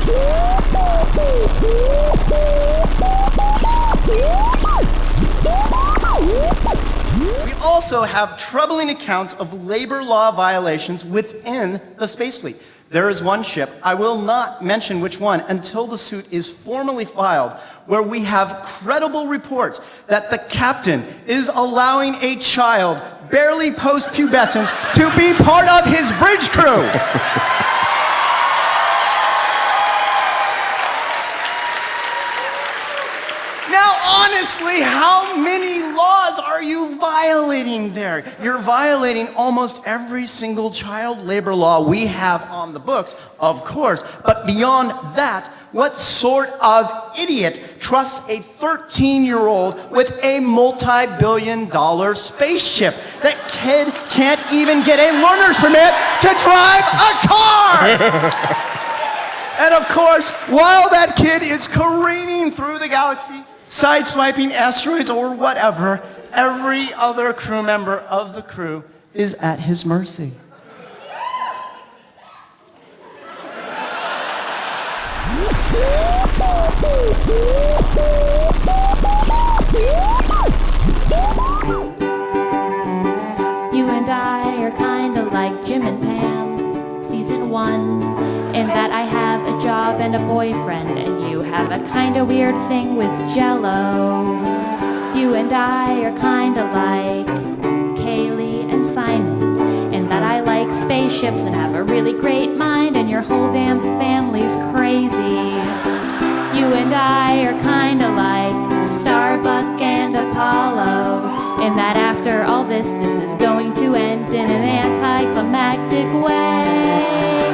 We also have troubling accounts of labor law violations within the space fleet. There is one ship, I will not mention which one until the suit is formally filed, where we have credible reports that the captain is allowing a child, barely post-pubescent, to be part of his bridge crew. Now, honestly, how many laws are you violating there? You're violating almost every single child labor law we have on the books, of course. But beyond that, what sort of idiot trusts a 13-year-old with a multi-billion-dollar spaceship? That kid can't even get a learner's permit to drive a car! And of course, while that kid is careening through the galaxy, sideswiping asteroids or whatever, every other crew member of the crew is at his mercy. You and I are kinda like Jim and Pam, season 1, in that I have a job and a boyfriend, and you have a kinda weird thing with Jell-O. You and I are kinda like Kaylee and Simon, in that I like spaceships and have a really great mind, and your whole damn family's crazy. You and I are kinda like Starbuck and Apollo, in that after all this is going to end in an anticlimactic way.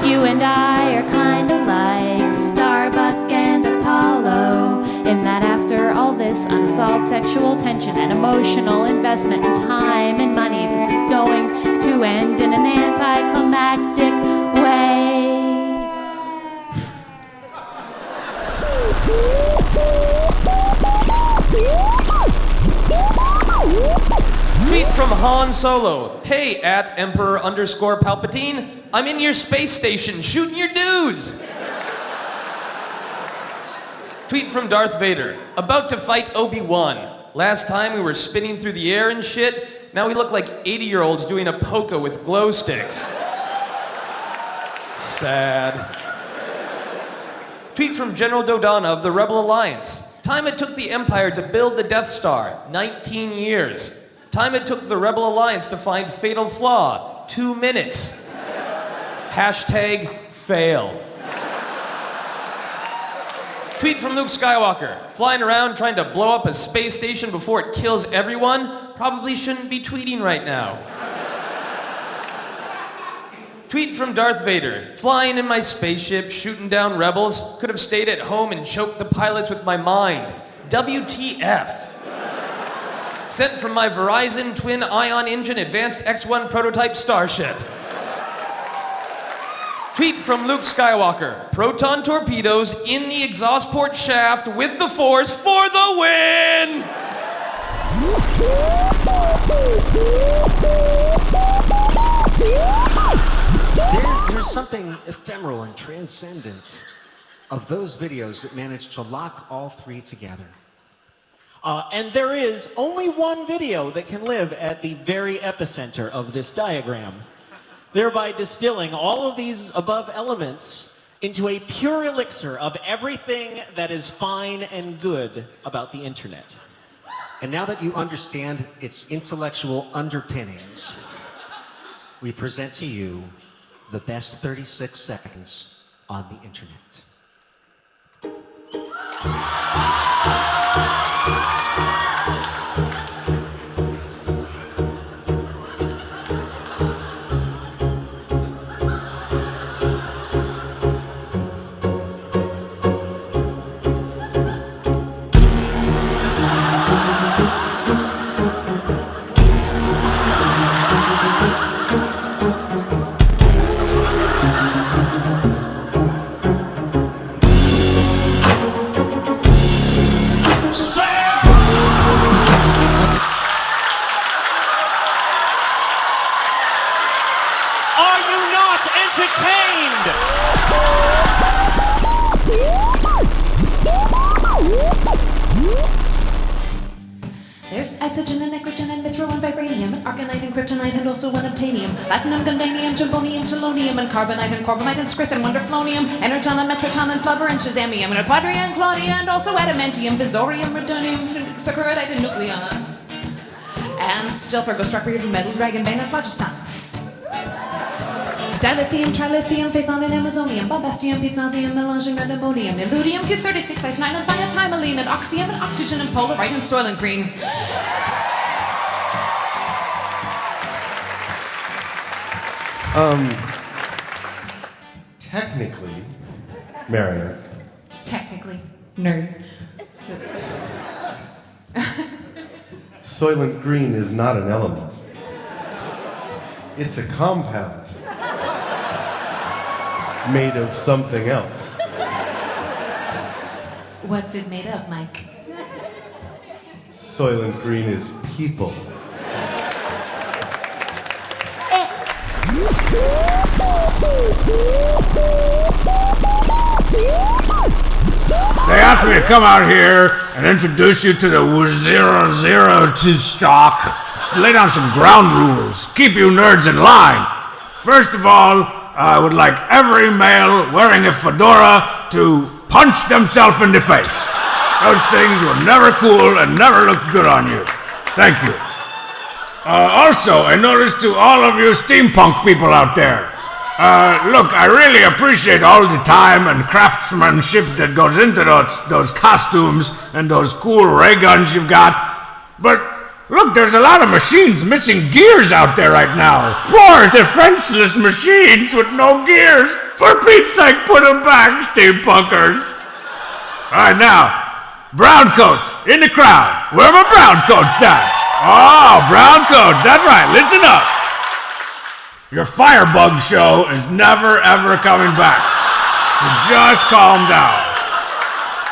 You and I are kinda like Starbuck and Apollo, in that after all this unresolved sexual tension and emotional investment in time and money, this is going to end in an anticlimactic way. Tweet from Han Solo. Hey, at Emperor_Palpatine. I'm in your space station shooting your dudes. Tweet from Darth Vader. About to fight Obi-Wan. Last time we were spinning through the air and shit. Now we look like 80-year-olds doing a polka with glow sticks. Sad. Tweet from General Dodonna of the Rebel Alliance. Time it took the Empire to build the Death Star. 19 years. Time it took the Rebel Alliance to find fatal flaw. 2 minutes. Hashtag fail. Tweet from Luke Skywalker. Flying around trying to blow up a space station before it kills everyone? Probably shouldn't be tweeting right now. Tweet from Darth Vader. Flying in my spaceship, shooting down rebels. Could have stayed at home and choked the pilots with my mind. WTF. Sent from my Verizon twin ion engine advanced X1 prototype starship. Tweet from Luke Skywalker. Proton torpedoes in the exhaust port shaft with the force for the win! There's something ephemeral and transcendent of those videos that manage to lock all three together. And there is only one video that can live at the very epicenter of this diagram, thereby distilling all of these above elements into a pure elixir of everything that is fine and good about the internet. And now that you understand its intellectual underpinnings, we present to you the best 36 seconds on the internet. Are you not entertained? isogen and nitrogen and mithril and vibranium, and arcanite and kryptonite and also unobtainium, platinum, gundanium, jambonium, polonium, and carbonite and corbomite and scrith and wonderflonium, energon and metroton and flubber and shazamium, and quadria and claudia, and also adamantium, visorium, radonium, saccharide and nucleon. And still for Ghost Rock, Weird, Metal, Dragon Bane, and Phlogiston. Dilithium, trilithium, phazon, and amazonium, bombastium, pizzazium, melangium, and ammonium, illudium, Q36, ice9, and thiatimylene, and oxyum, and octogen, and polarite, and soylent green. Technically, Marion. Technically, nerd. Soylent Green is not an element. It's a compound made of something else. What's it made of, Mike? Soylent Green is people. They asked me to come out here and introduce you to the w00tstock's. Lay down some ground rules. Keep you nerds in line. First of all, I would like every male wearing a fedora to punch themselves in the face. Those things were never cool and never looked good on you. Thank you. Also, I noticed to all of you steampunk people out there, look, I really appreciate all the time and craftsmanship that goes into those costumes and those cool ray guns you've got. But look, there's a lot of machines missing gears out there right now. Poor defenseless machines with no gears. For Pete's sake, put them back, steampunkers. All right, now, brown coats in the crowd. Where are my brown coats at? Oh, brown coats, that's right, listen up. Your firebug show is never ever coming back. So just calm down.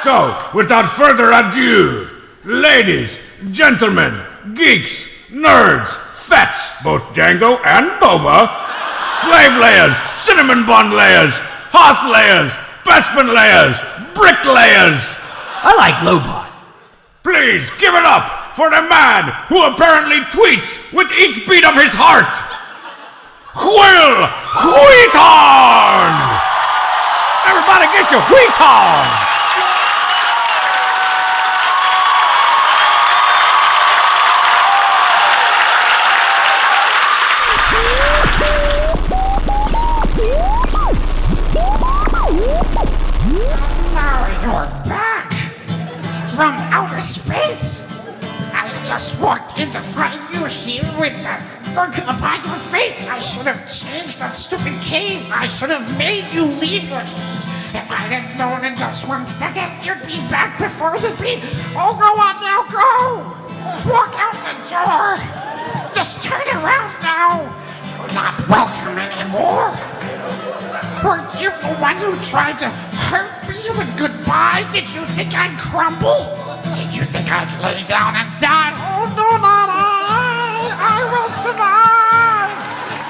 So, without further ado, ladies, gentlemen, geeks, nerds, fets, both Django and Boba, slave layers, cinnamon bun layers, hearth layers, Bespin layers, brick layers. I like Lobot. Please give it up for the man who apparently tweets with each beat of his heart. Will Wheaton! Everybody get your wheat on! Now you're back from outer space. I just walked in to find you here with that look upon your face. I should have changed that stupid cave. I should have made you leave your seat. If I had known in just 1 second you'd be back before the beat. Oh, go on now, go! Walk out the door. Just turn around now. You're not welcome anymore. Weren't you the one who tried to hurt me with goodbye? Did you think I'd crumble? Did you think I'd lay down and die? Oh, no, not I! I will survive!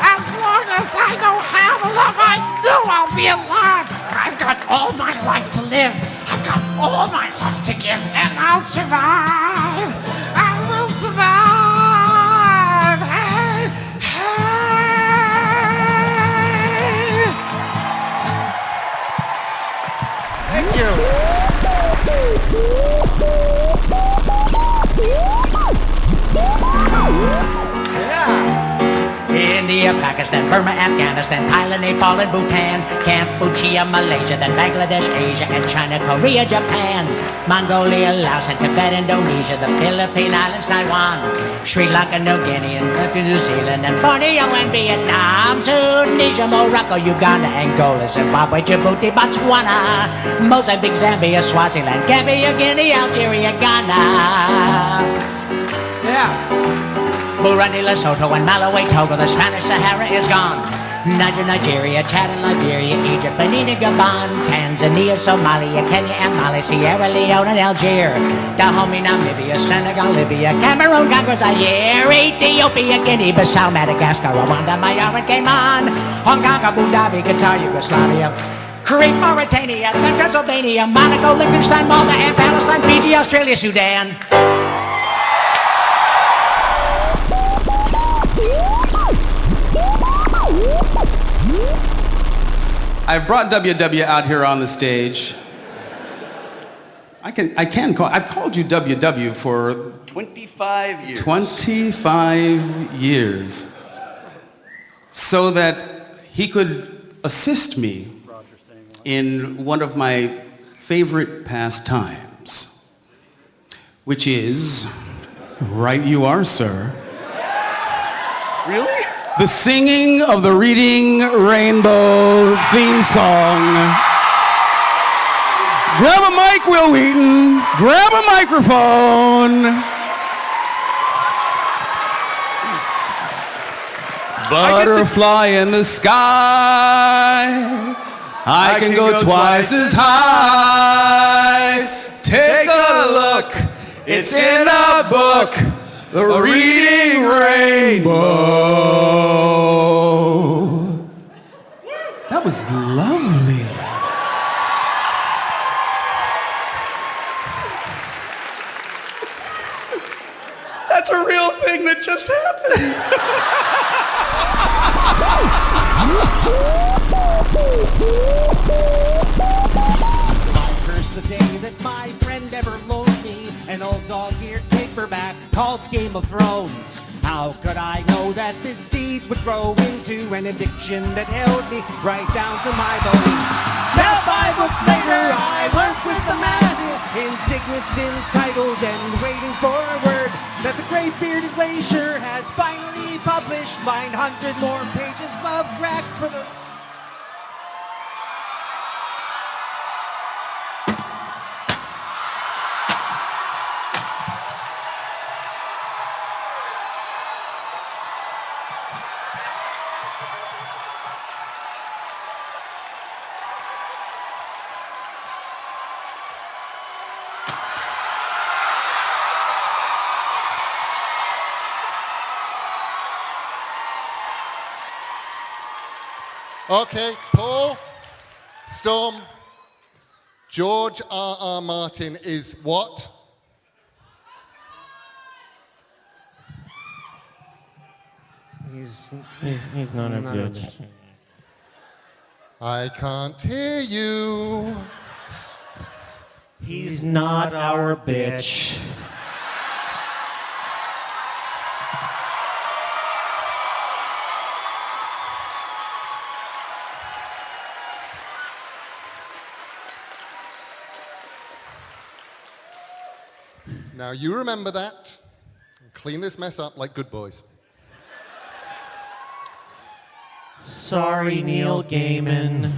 As long as I know how to love, I know I'll be alive! I've got all my life to live. I've got all my life to give, and I'll survive! I will survive! Hey, hey! Thank you. India, Pakistan, Burma, Afghanistan, Thailand, Nepal, and Bhutan, Cambodia, Malaysia, then Bangladesh, Asia, and China, Korea, Japan, Mongolia, Laos, and Tibet, Indonesia, the Philippine Islands, Taiwan, Sri Lanka, New Guinea, and New Zealand, and Borneo, and Vietnam, Tunisia, Morocco, Uganda, Angola, Zimbabwe, Djibouti, Botswana, Mozambique, Zambia, Swaziland, Gambia, Guinea, Algeria, Ghana. Yeah. Burundi, Lesotho, and Malawi, Togo, the Spanish Sahara is gone. Nigeria, Chad, and Liberia, Egypt, Benin, Gabon, Tanzania, Somalia, Kenya, and Mali, Sierra Leone, and Algeria, Dahomey, Namibia, Senegal, Libya, Cameroon, Congo, Zaire, Ethiopia, Guinea-Bissau, Madagascar, Rwanda, Myanmar, Cayman, Hong Kong, Abu Dhabi, Qatar, Yugoslavia, Crete, Mauritania, Pennsylvania, Monaco, Liechtenstein, Malta, and Palestine, Fiji, Australia, Sudan. I've brought WW out here on the stage. I've called you WW for 25 years. 25 years. So that he could assist me in one of my favorite pastimes, which is, right you are, sir. Really? The singing of the Reading Rainbow theme song. Grab a mic, Will Wheaton. Grab a microphone. Butterfly in the sky. I can go twice as high. Take a look. It's in a book. The Reading Rainbow. That was lovely. That's a real thing that just happened. First the day that my friend ever loaned me an old dog-eared paperback called Game of Thrones. How could I know that this seed would grow into an addiction that held me right down to my bones? Now 5 books later, I work with the masses, indignant, entitled, and waiting for a word that the great bearded glacier has finally published 900 more pages of crack for the... Okay, Paul, Storm, George R.R. Martin is what? He's not a bitch. I can't hear you. He's not our bitch. Now you remember that. Clean this mess up like good boys. Sorry, Neil Gaiman.